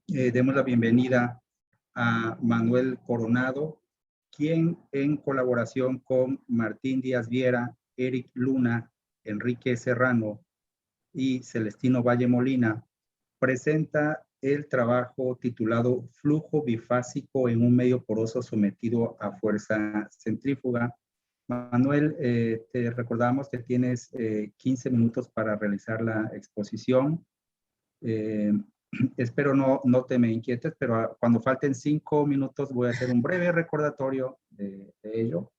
demos la bienvenida a Manuel Coronado, quien en colaboración con Martín Díaz Viera, Eric Luna, Enrique Serrano y Celestino Valle Molina, presenta el trabajo titulado Flujo bifásico en un medio poroso sometido a fuerza centrífuga. Manuel, te recordamos que tienes 15 minutos para realizar la exposición. Espero no te me inquietes, pero cuando falten 5 minutos voy a hacer un breve recordatorio de ello,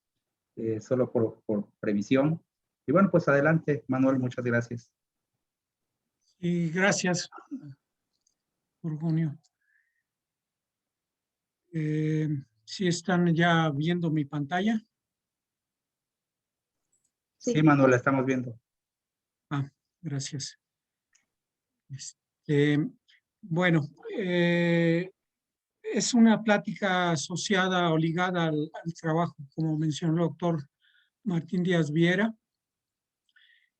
solo por previsión. Y bueno, pues adelante, Manuel, muchas gracias. Y gracias, Junio. ¿Sí están ya viendo mi pantalla? Sí, Manuel, la estamos viendo. Gracias. Bueno, es una plática asociada o ligada al trabajo, como mencionó el doctor Martín Díaz Viera.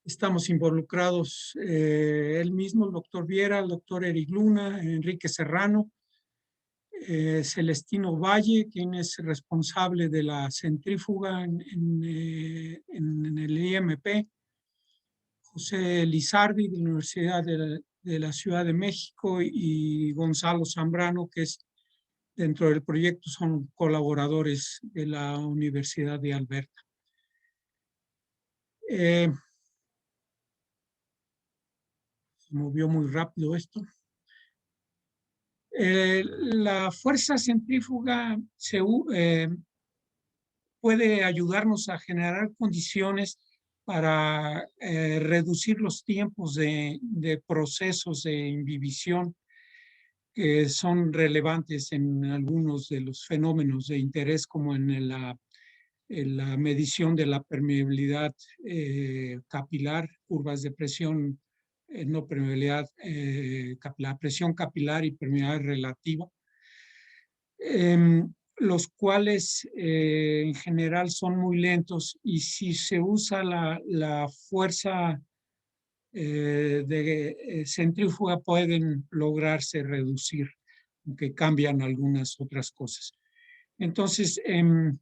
Estamos involucrados él mismo, el doctor Viera, el doctor Eric Luna, Enrique Serrano, Celestino Valle, quien es responsable de la centrífuga en el IMP, José Lizardi, de la Universidad de la Ciudad de México, y Gonzalo Zambrano, que es dentro del proyecto, son colaboradores de la Universidad de Alberta. Se movió muy rápido esto. La fuerza centrífuga puede ayudarnos a generar condiciones para reducir los tiempos de procesos de imbibición que son relevantes en algunos de los fenómenos de interés, como en la medición de la permeabilidad capilar, curvas de presión, no permeabilidad capilar, presión capilar y permeabilidad relativa, los cuales en general son muy lentos, y si se usa la fuerza de centrífuga pueden lograrse reducir, aunque cambian algunas otras cosas. Entonces, en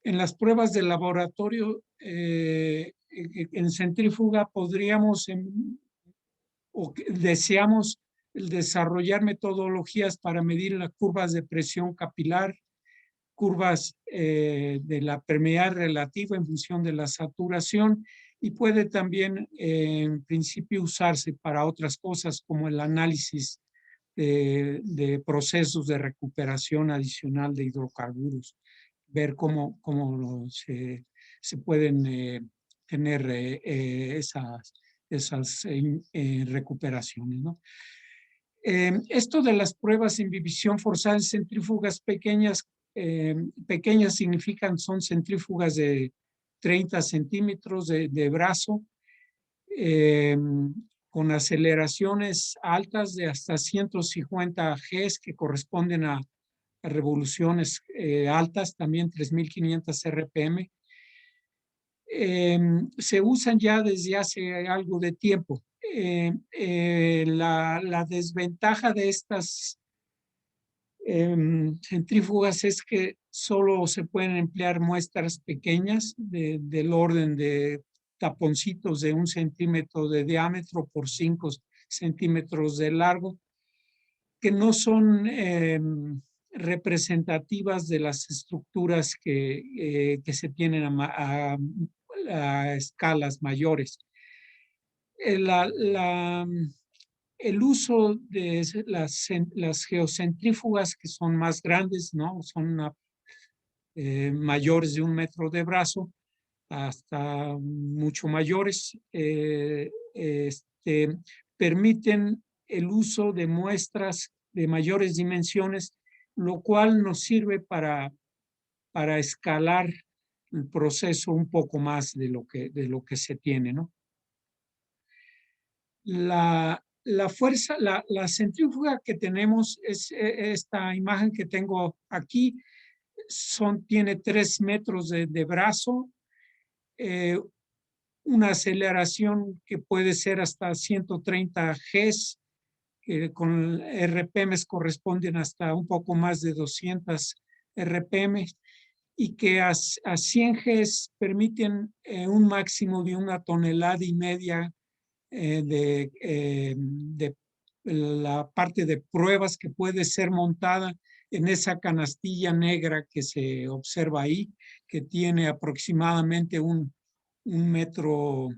las pruebas de laboratorio en centrífuga podríamos o deseamos desarrollar metodologías para medir las curvas de presión capilar, curvas de la permeabilidad relativa en función de la saturación, y puede también en principio usarse para otras cosas como el análisis de procesos de recuperación adicional de hidrocarburos, ver cómo se pueden tener esas recuperaciones, ¿no? Esto de las pruebas de imbibición forzada en centrífugas pequeñas, pequeñas significan son centrífugas de 30 centímetros de brazo, con aceleraciones altas de hasta 150 Gs, que corresponden a revoluciones altas, también 3.500 RPM. Se usan ya desde hace algo de tiempo. La desventaja de estas centrífugas es que solo se pueden emplear muestras pequeñas del orden de taponcitos de 1 centímetro de diámetro por 5 centímetros de largo, que no son representativas de las estructuras que se tienen a escalas mayores. El uso de las geocentrífugas, que son más grandes, ¿no? Son mayores de 1 metro de brazo, hasta mucho mayores, permiten el uso de muestras de mayores dimensiones, lo cual nos sirve para escalar el proceso un poco más de lo que se tiene, ¿no? La fuerza, la centrífuga que tenemos es esta imagen que tengo aquí, tiene 3 metros de brazo, una aceleración que puede ser hasta 130 Gs, que con RPMs corresponden hasta un poco más de 200 RPMs y que a 100 Gs permiten un máximo de 1,5 toneladas de la parte de pruebas que puede ser montada en esa canastilla negra que se observa ahí, que tiene aproximadamente un metro,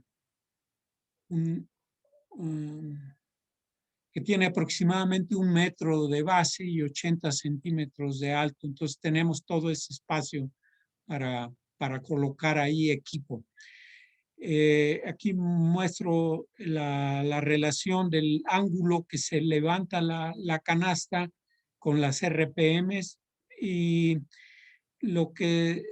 que tiene aproximadamente 1 metro de base y 80 centímetros de alto. Entonces tenemos todo ese espacio para colocar ahí equipo. Aquí muestro la relación del ángulo que se levanta la canasta con las RPMs, y lo que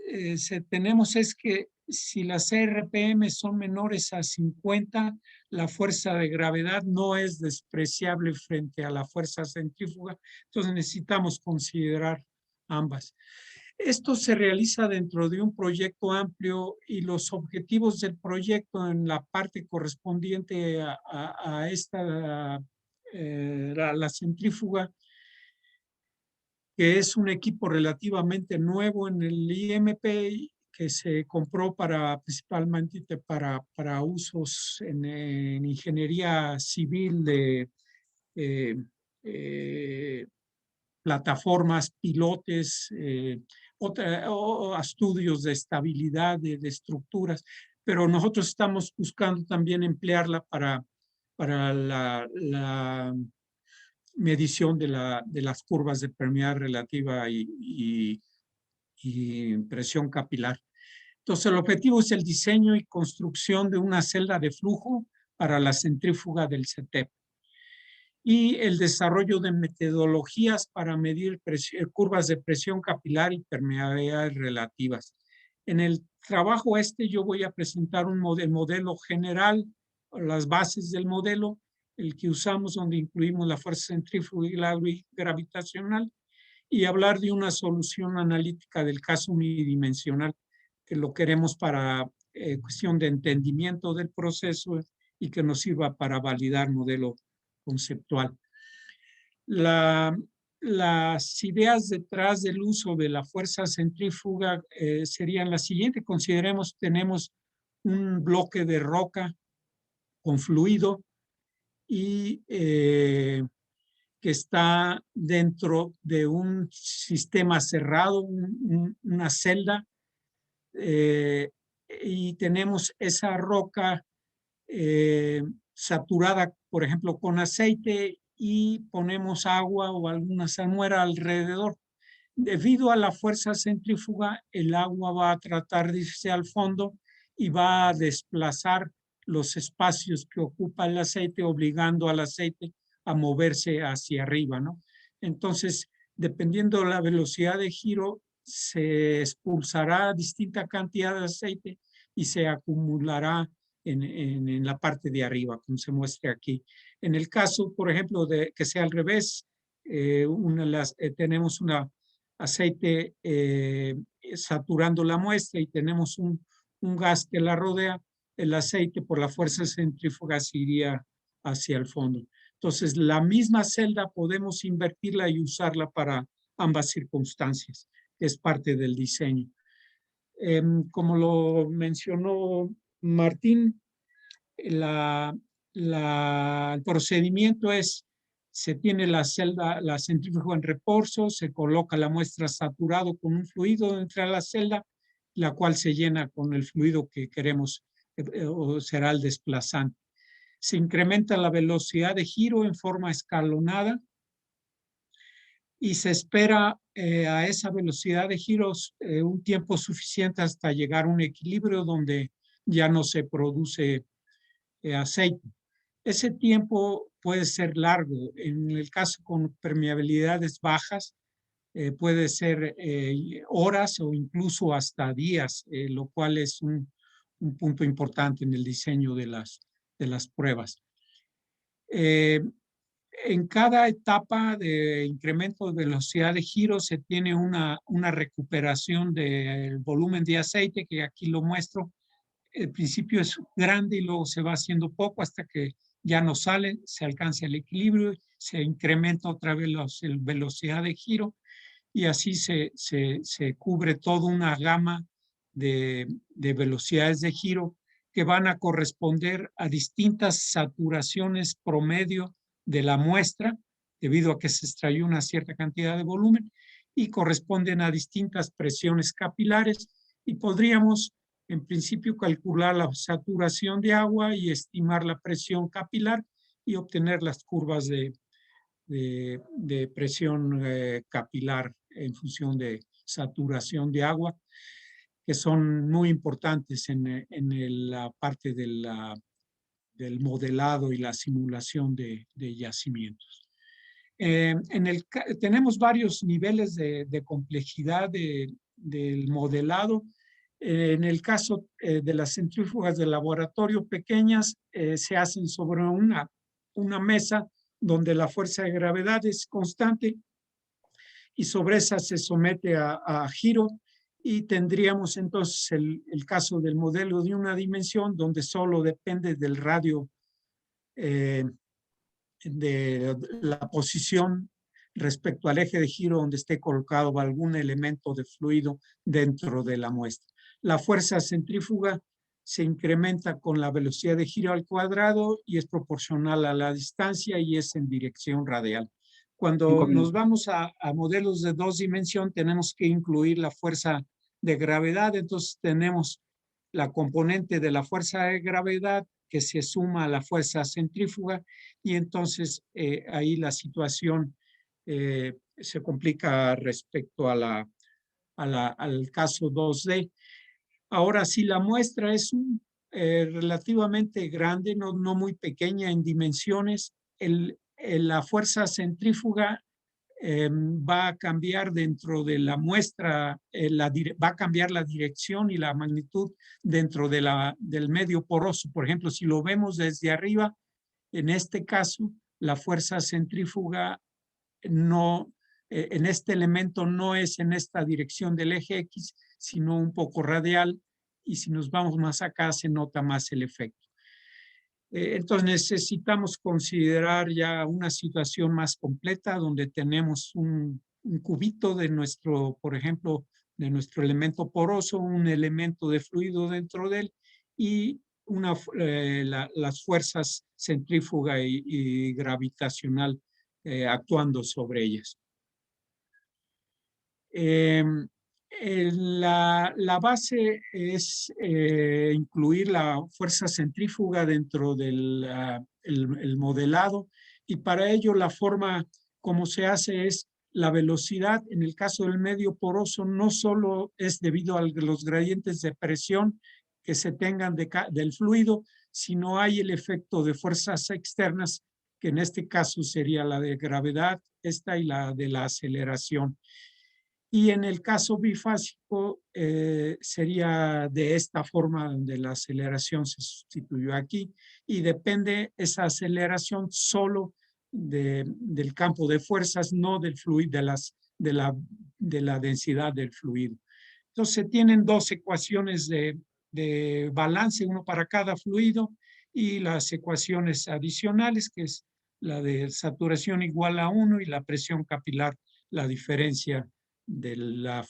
tenemos es que si las RPM son menores a 50, la fuerza de gravedad no es despreciable frente a la fuerza centrífuga, entonces necesitamos considerar ambas. Esto se realiza dentro de un proyecto amplio y los objetivos del proyecto en la parte correspondiente a esta, la centrífuga, que es un equipo relativamente nuevo en el IMP, que se compró principalmente para usos en ingeniería civil de plataformas, pilotes, o estudios de estabilidad de estructuras, pero nosotros estamos buscando también emplearla para la medición de las curvas de permeabilidad relativa y presión capilar. Entonces, el objetivo es el diseño y construcción de una celda de flujo para la centrífuga del CETEP y el desarrollo de metodologías para medir curvas de presión capilar y permeabilidades relativas. En el trabajo yo voy a presentar un modelo general, las bases del modelo, el que usamos, donde incluimos la fuerza centrífuga y gravitacional, y hablar de una solución analítica del caso unidimensional, que lo queremos para cuestión de entendimiento del proceso y que nos sirva para validar modelo conceptual. Las ideas detrás del uso de la fuerza centrífuga serían las siguientes. Consideremos, tenemos un bloque de roca con fluido y que está dentro de un sistema cerrado, una celda, y tenemos esa roca saturada, por ejemplo, con aceite, y ponemos agua o alguna salmuera alrededor. Debido a la fuerza centrífuga, el agua va a tratar de irse al fondo y va a desplazar los espacios que ocupa el aceite, obligando al aceite a moverse hacia arriba, ¿no? Entonces, dependiendo de la velocidad de giro, se expulsará distinta cantidad de aceite y se acumulará en la parte de arriba, como se muestra aquí. En el caso, por ejemplo, de que sea al revés, tenemos un aceite saturando la muestra y tenemos un gas que la rodea, el aceite por la fuerza centrífuga se iría hacia el fondo. Entonces, la misma celda podemos invertirla y usarla para ambas circunstancias, que es parte del diseño. Como lo mencionó Martín, el procedimiento es: se tiene la celda, la centrífuga en reposo, se coloca la muestra saturado con un fluido dentro de la celda, la cual se llena con el fluido que queremos o será el desplazante. Se incrementa la velocidad de giro en forma escalonada y se espera a esa velocidad de giros un tiempo suficiente hasta llegar a un equilibrio donde ya no se produce aceite. Ese tiempo puede ser largo. En el caso con permeabilidades bajas, puede ser horas o incluso hasta días, lo cual es un punto importante en el diseño de las pruebas. En cada etapa de incremento de velocidad de giro se tiene una recuperación del volumen de aceite, que aquí lo muestro. El principio es grande y luego se va haciendo poco hasta que ya no sale, se alcanza el equilibrio se incrementa otra vez la velocidad de giro y así se cubre toda una gama de velocidades de giro que van a corresponder a distintas saturaciones promedio de la muestra, debido a que se extrayó una cierta cantidad de volumen, y corresponden a distintas presiones capilares, y podríamos en principio calcular la saturación de agua y estimar la presión capilar y obtener las curvas de presión capilar en función de saturación de agua, que son muy importantes en la parte del modelado y la simulación de yacimientos. Tenemos varios niveles de complejidad del modelado. En el caso de las centrífugas de laboratorio pequeñas, se hacen sobre una mesa donde la fuerza de gravedad es constante y sobre esa se somete a giro, y tendríamos entonces el caso del modelo de una dimensión donde solo depende del radio de la posición respecto al eje de giro donde esté colocado algún elemento de fluido dentro de la muestra. La fuerza centrífuga se incrementa con la velocidad de giro al cuadrado y es proporcional a la distancia y es en dirección radial. Cuando nos vamos a modelos de 2 dimensiones, tenemos que incluir la fuerza de gravedad. Entonces tenemos la componente de la fuerza de gravedad que se suma a la fuerza centrífuga, y entonces ahí la situación se complica respecto al caso 2D. Ahora, si la muestra es relativamente grande, no muy pequeña en dimensiones, la fuerza centrífuga va a cambiar dentro de la muestra, va a cambiar la dirección y la magnitud dentro del medio poroso. Por ejemplo, si lo vemos desde arriba, en este caso, la fuerza centrífuga no, en este elemento no es en esta dirección del eje X, sino un poco radial, y si nos vamos más acá se nota más el efecto. Entonces necesitamos considerar ya una situación más completa donde tenemos un cubito de nuestro, por ejemplo, de nuestro elemento poroso, un elemento de fluido dentro de él y las fuerzas centrífuga y gravitacional actuando sobre ellas. La base es incluir la fuerza centrífuga dentro del el modelado, y para ello la forma como se hace es la velocidad. En el caso del medio poroso no solo es debido a los gradientes de presión que se tengan del fluido, sino hay el efecto de fuerzas externas, que en este caso sería la de gravedad, esta, y la de la aceleración. Y en el caso bifásico sería de esta forma, donde la aceleración se sustituyó aquí, y depende esa aceleración solo del campo de fuerzas, no del fluido, de la densidad del fluido. Entonces se tienen 2 ecuaciones de balance, uno para cada fluido, y las ecuaciones adicionales, que es la de saturación igual a 1 y la presión capilar, la diferencia de la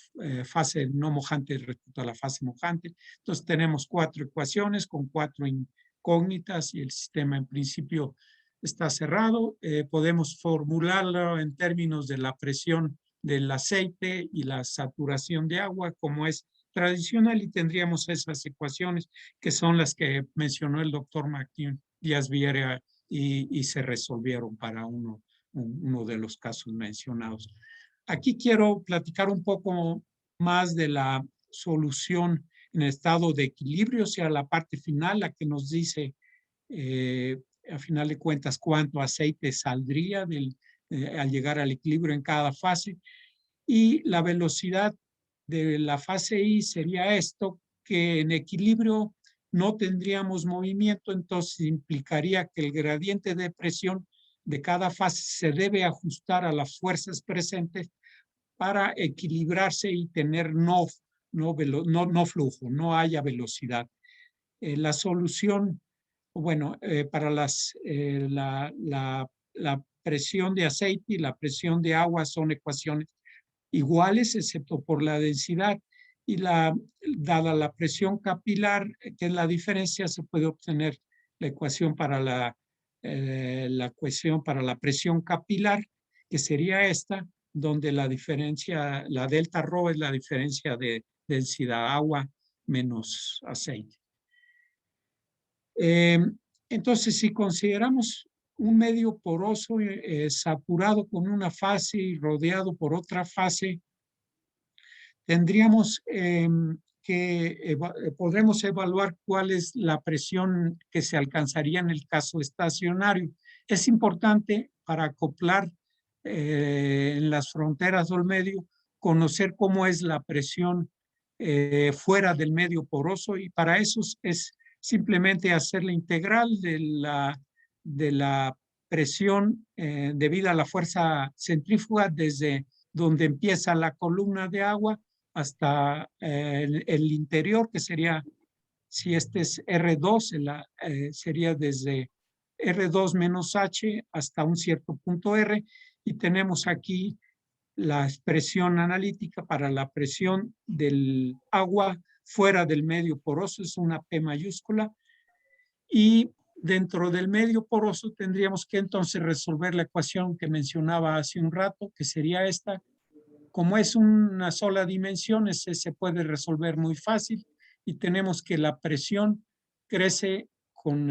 fase no mojante respecto a la fase mojante. Entonces tenemos 4 ecuaciones con 4 incógnitas y el sistema en principio está cerrado. Podemos formularlo en términos de la presión del aceite y la saturación de agua como es tradicional, y tendríamos esas ecuaciones que son las que mencionó el doctor Martín Díaz Viera y se resolvieron para uno de los casos mencionados. Aquí quiero platicar un poco más de la solución en estado de equilibrio, o sea, la parte final, la que nos dice, a final de cuentas, cuánto aceite saldría al llegar al equilibrio en cada fase. Y la velocidad de la fase I sería esto, que en equilibrio no tendríamos movimiento, entonces implicaría que el gradiente de presión de cada fase se debe ajustar a las fuerzas presentes para equilibrarse y tener no flujo, no haya velocidad. La solución, bueno, para la presión de aceite y la presión de agua son ecuaciones iguales, excepto por la densidad. Y dada la presión capilar, que es la diferencia, se puede obtener la ecuación para la ecuación para la presión capilar, que sería esta, donde la diferencia, la delta rho es la diferencia de densidad agua menos aceite. Entonces, si consideramos un medio poroso saturado con una fase y rodeado por otra fase, tendríamos podremos evaluar cuál es la presión que se alcanzaría en el caso estacionario. Es importante para acoplar en las fronteras del medio, conocer cómo es la presión fuera del medio poroso, y para eso es simplemente hacer la integral de la presión debido a la fuerza centrífuga desde donde empieza la columna de agua hasta el interior, que sería, si este es R2, sería desde R2 menos H hasta un cierto punto R, y tenemos aquí la expresión analítica para la presión del agua fuera del medio poroso, es una P mayúscula, y dentro del medio poroso tendríamos que entonces resolver la ecuación que mencionaba hace un rato, que sería esta. Como es una sola dimensión, se puede resolver muy fácil, y tenemos que la presión crece con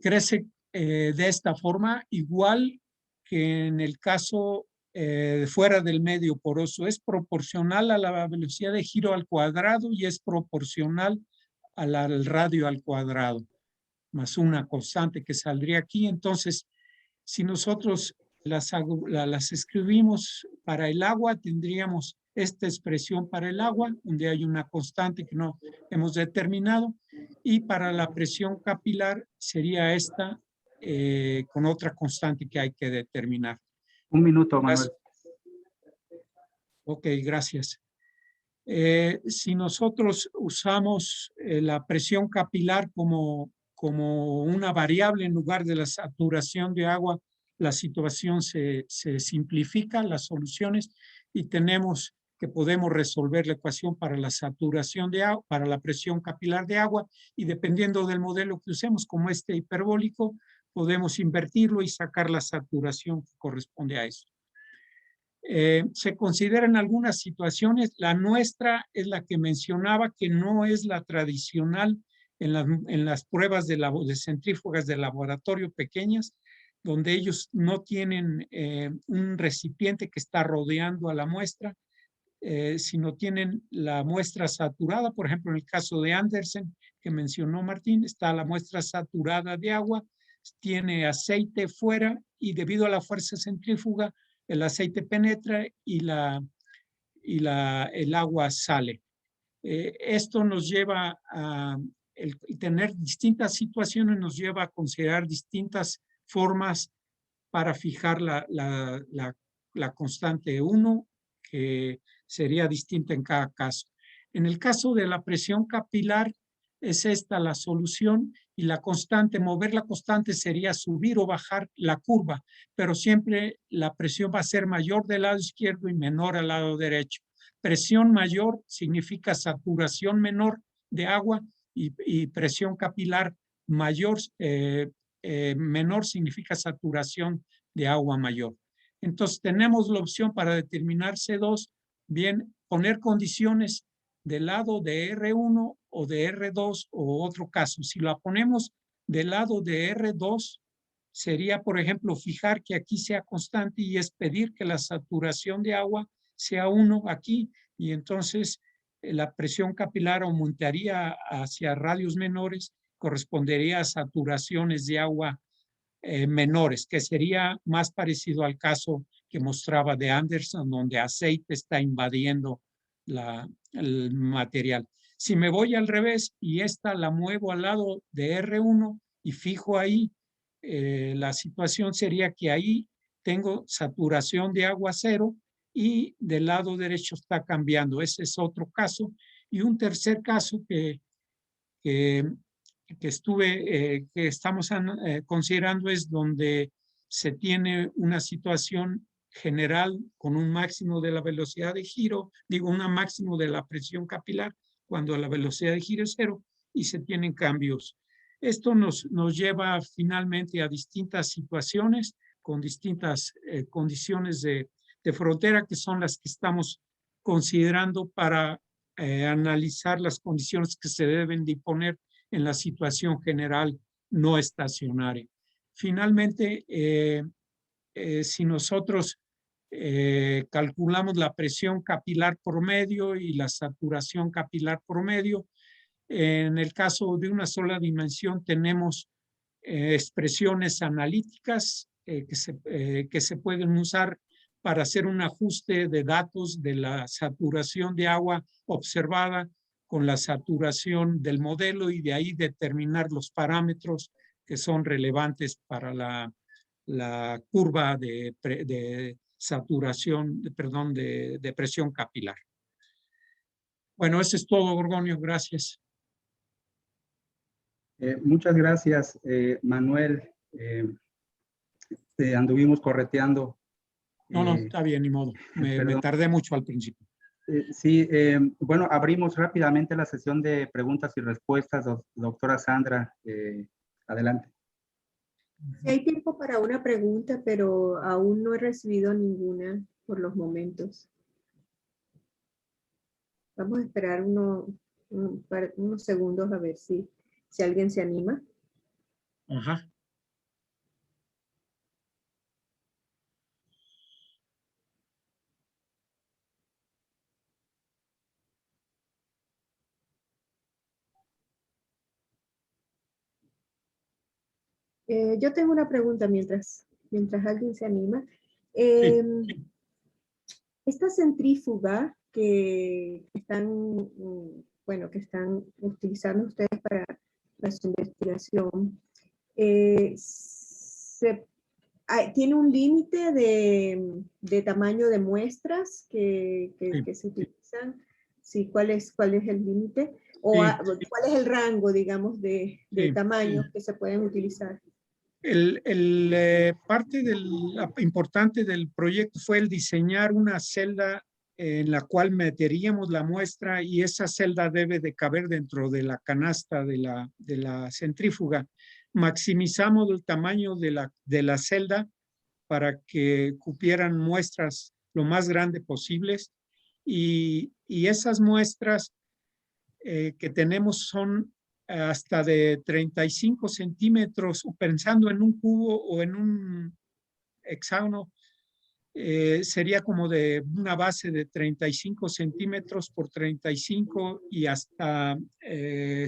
crece de esta forma, igual que en el caso fuera del medio poroso. Es proporcional a la velocidad de giro al cuadrado y es proporcional al radio al cuadrado, más una constante que saldría aquí. Entonces, si nosotros las escribimos para el agua, tendríamos esta expresión para el agua, donde hay una constante que no hemos determinado, y para la presión capilar sería esta con otra constante que hay que determinar. Un minuto, Manuel. Ok, gracias. Si nosotros usamos la presión capilar como una variable en lugar de la saturación de agua, la situación se simplifica, las soluciones, y tenemos que podemos resolver la ecuación para la saturación de agua, para la presión capilar de agua, y dependiendo del modelo que usemos, como este hiperbólico, podemos invertirlo y sacar la saturación que corresponde a eso. Se considera en algunas situaciones, la nuestra es la que mencionaba, que no es la tradicional en las pruebas de centrífugas de laboratorio pequeñas, donde ellos no tienen un recipiente que está rodeando a la muestra, sino tienen la muestra saturada. Por ejemplo, en el caso de Andersen, que mencionó Martín, está la muestra saturada de agua, tiene aceite fuera, y debido a la fuerza centrífuga, el aceite penetra y el agua sale. Esto nos lleva a tener distintas situaciones, nos lleva a considerar distintas formas para fijar la constante 1, que sería distinta en cada caso. En el caso de la presión capilar, es esta la solución, y la constante, mover la constante sería subir o bajar la curva, pero siempre la presión va a ser mayor del lado izquierdo y menor al lado derecho. Presión mayor significa saturación menor de agua, y presión capilar mayor, menor significa saturación de agua mayor. Entonces tenemos la opción para determinar C2, bien poner condiciones del lado de R1 o de R2 o otro caso. Si la ponemos del lado de R2, sería, por ejemplo, fijar que aquí sea constante, y es pedir que la saturación de agua sea 1 aquí, y entonces la presión capilar aumentaría hacia radios menores, correspondería a saturaciones de agua menores, que sería más parecido al caso que mostraba de Andersen, donde aceite está invadiendo el material. Si me voy al revés y esta la muevo al lado de R1 y fijo ahí, la situación sería que ahí tengo saturación de agua 0, y del lado derecho está cambiando. Ese es otro caso. Y un tercer caso que estamos considerando es donde se tiene una situación general con un máximo de la velocidad de giro, un máximo de la presión capilar cuando la velocidad de giro es 0 y se tienen cambios. Esto nos lleva finalmente a distintas situaciones con distintas condiciones de frontera que son las que estamos considerando para analizar las condiciones que se deben de imponer en la situación general no estacionaria. Finalmente, si nosotros calculamos la presión capilar promedio y la saturación capilar promedio, en el caso de una sola dimensión tenemos expresiones analíticas que se pueden usar para hacer un ajuste de datos de la saturación de agua observada con la saturación del modelo y de ahí determinar los parámetros que son relevantes para la curva de saturación, de presión capilar. Bueno, eso es todo, Gorgonio. Gracias. Muchas gracias, Manuel. Te anduvimos correteando. No, está bien, ni modo. Me tardé mucho al principio. Sí, bueno, abrimos rápidamente la sesión de preguntas y respuestas. Doctora Sandra, adelante. Sí, hay tiempo para una pregunta, pero aún no he recibido ninguna por los momentos. Vamos a esperar unos segundos a ver si alguien se anima. Ajá. Yo tengo una pregunta mientras alguien se anima. Esta centrífuga que están utilizando ustedes para su investigación, ¿tiene un límite de tamaño de muestras que se utilizan? Sí, ¿cuál es el límite? ¿O cuál es el rango, digamos, de tamaños que se pueden utilizar? Parte importante del proyecto fue el diseñar una celda en la cual meteríamos la muestra y esa celda debe de caber dentro de la canasta de la centrífuga. Maximizamos el tamaño de la celda para que cupieran muestras lo más grande posibles y esas muestras que tenemos son hasta de 35 centímetros, pensando en un cubo o en un hexágono, sería como de una base de 35 centímetros por 35 y hasta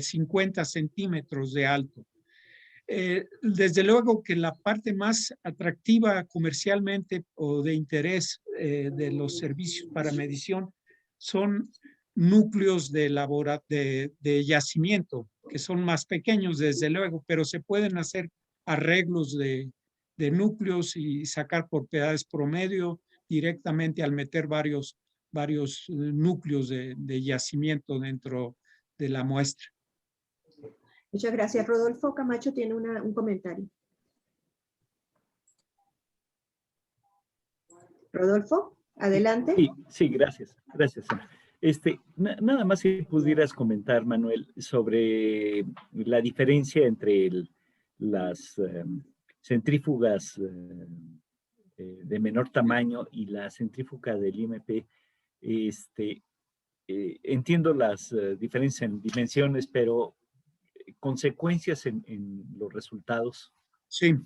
50 centímetros de alto. Desde luego que la parte más atractiva comercialmente o de interés de los servicios para medición son núcleos de yacimiento, que son más pequeños desde luego, pero se pueden hacer arreglos de núcleos y sacar propiedades promedio directamente al meter varios núcleos de yacimiento dentro de la muestra. Muchas gracias. Rodolfo Camacho tiene un comentario. Rodolfo, adelante. Sí, gracias. Gracias. Nada más si pudieras comentar, Manuel, sobre la diferencia entre las centrífugas de menor tamaño y la centrífuga del IMP. Entiendo las diferencias en dimensiones, pero consecuencias en los resultados. Sí,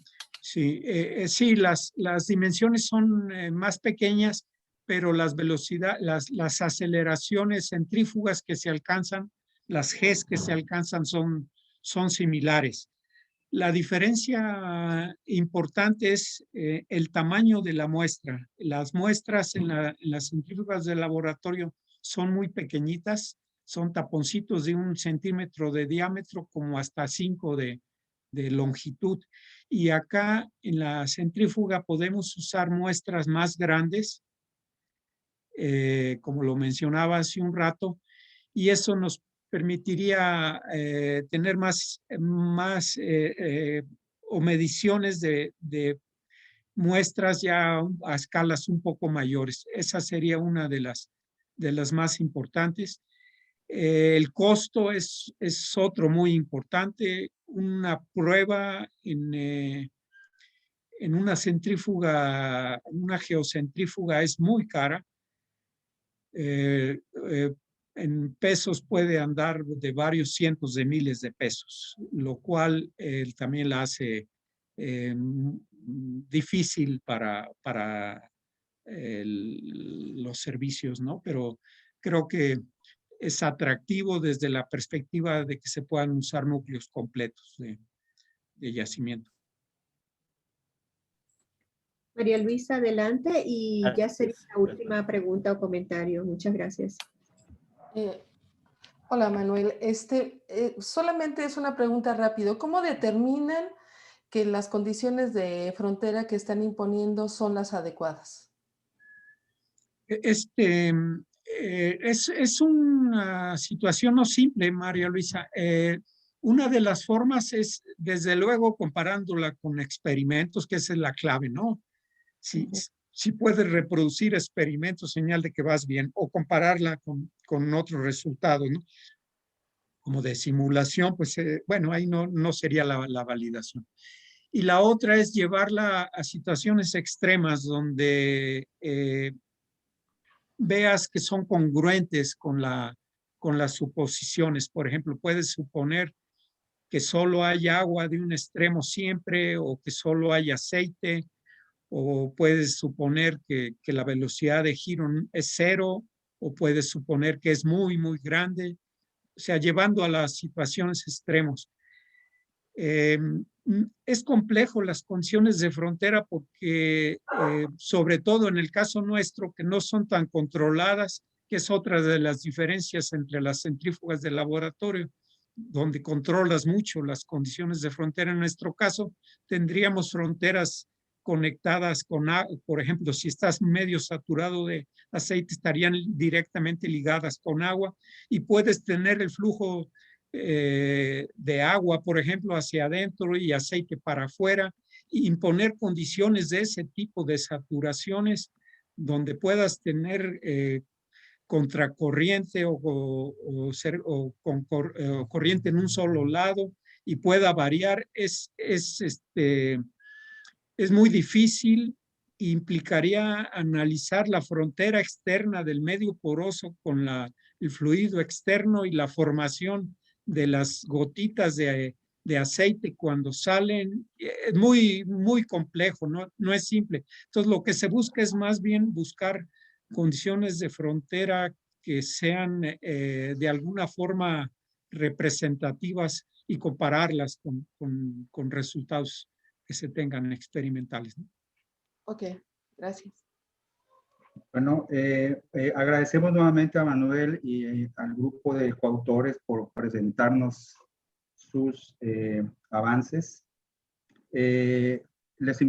las dimensiones son más pequeñas, pero las velocidades, las aceleraciones centrífugas que se alcanzan, las Gs que se alcanzan son similares. La diferencia importante es el tamaño de la muestra. Las muestras en las centrífugas de laboratorio son muy pequeñitas, son taponcitos de 1 centímetro de diámetro como hasta 5 de longitud. Y acá en la centrífuga podemos usar muestras más grandes como lo mencionaba hace un rato, y eso nos permitiría tener más o mediciones de muestras ya a escalas un poco mayores. Esa sería una de las más importantes. El costo es otro muy importante. Una prueba en una centrífuga, una geocentrífuga es muy cara. En pesos puede andar de varios cientos de miles de pesos, lo cual también la hace difícil para los servicios, ¿no? Pero creo que es atractivo desde la perspectiva de que se puedan usar núcleos completos de yacimiento. María Luisa, adelante, y ya sería Gracias. la última pregunta o comentario. Muchas gracias. Hola, Manuel. Solamente es una pregunta rápido. ¿Cómo determinan que las condiciones de frontera que están imponiendo son las adecuadas? Es una situación no simple, María Luisa. Una de las formas es, desde luego, comparándola con experimentos, que esa es la clave, ¿no? Si puedes reproducir experimentos, señal de que vas bien, o compararla con otros resultados, ¿no? Como de simulación, pues bueno, ahí no sería la validación. Y la otra es llevarla a situaciones extremas donde veas que son congruentes con las suposiciones. Por ejemplo, puedes suponer que solo hay agua de un extremo siempre, o que solo hay aceite, o puedes suponer que la velocidad de giro es cero, o puedes suponer que es muy, muy grande. O sea, llevando a las situaciones extremos. Es complejo las condiciones de frontera porque, sobre todo en el caso nuestro, que no son tan controladas, que es otra de las diferencias entre las centrífugas de laboratorio, donde controlas mucho las condiciones de frontera. En nuestro caso, tendríamos fronteras conectadas con, por ejemplo, si estás medio saturado de aceite, estarían directamente ligadas con agua, y puedes tener el flujo de agua, por ejemplo, hacia adentro y aceite para afuera, e imponer condiciones de ese tipo de saturaciones donde puedas tener contracorriente o con corriente en un solo lado y pueda variar. Es muy difícil. Implicaría analizar la frontera externa del medio poroso con el fluido externo y la formación de las gotitas de aceite cuando salen. Es muy, muy complejo, no es simple. Entonces, lo que se busca es más bien buscar condiciones de frontera que sean de alguna forma representativas y compararlas con resultados que se tengan experimentales, ¿no? Ok, gracias. Bueno, agradecemos nuevamente a Manuel y al grupo de coautores por presentarnos sus avances. Les